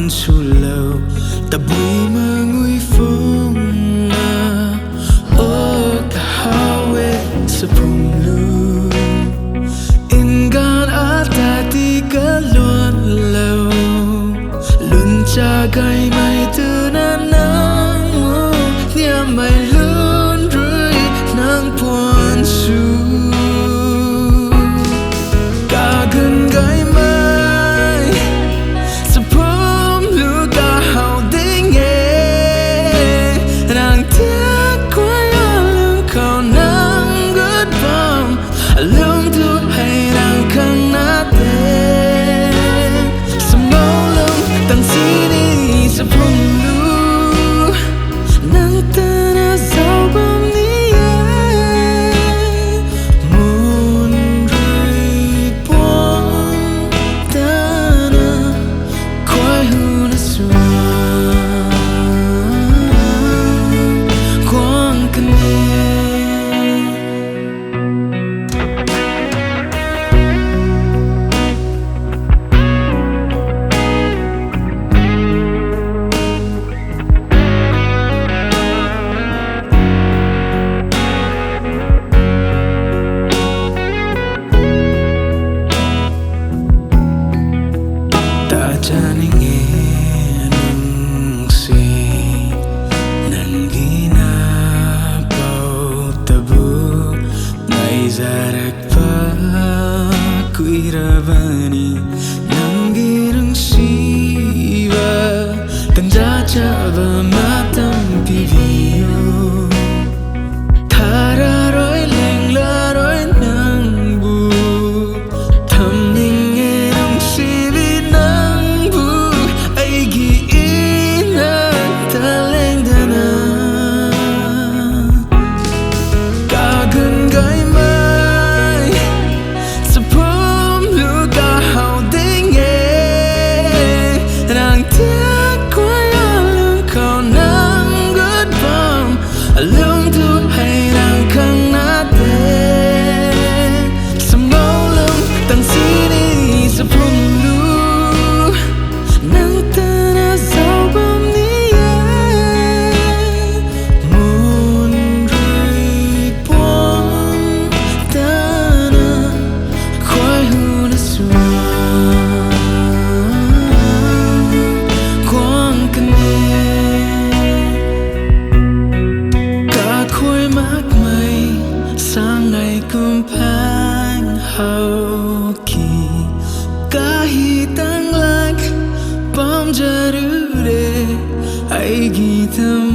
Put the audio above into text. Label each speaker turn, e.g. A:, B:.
A: su lâu ta bùi mơ nguy phong ô ta hawe sa phung lu in gan a ta ti ka luan lâu luân cha gai mai từ nan nang nia mai luân rơi nang puan su cả gần gai mai sa phum lu ta hao ding nghe nang tiếc quay lưng khao nang gớt vòng lưng thu hay nang khăng nát tên sa mau lưng tăng xí đi sa phum lu nang ta na sao bom ni muôn rơi buông ta na khói hư na xua quang cần Janing enungsi nangina pau tabu ngai zarak pa kuiravani nangirang siva tanja chava matam pivio thara roi leng la roi nang bu tham ning enung sivi lương thu hay đang khăng nát tên sa mau lưng tăng xí đi sa phum lu nang ta na sao bom ni muôn rơi buông ta na khói hư na xua quang cần sang ngày cùng phang hậu kỳ cả hi tăng lạc bom giờ rư để ai ghi thầm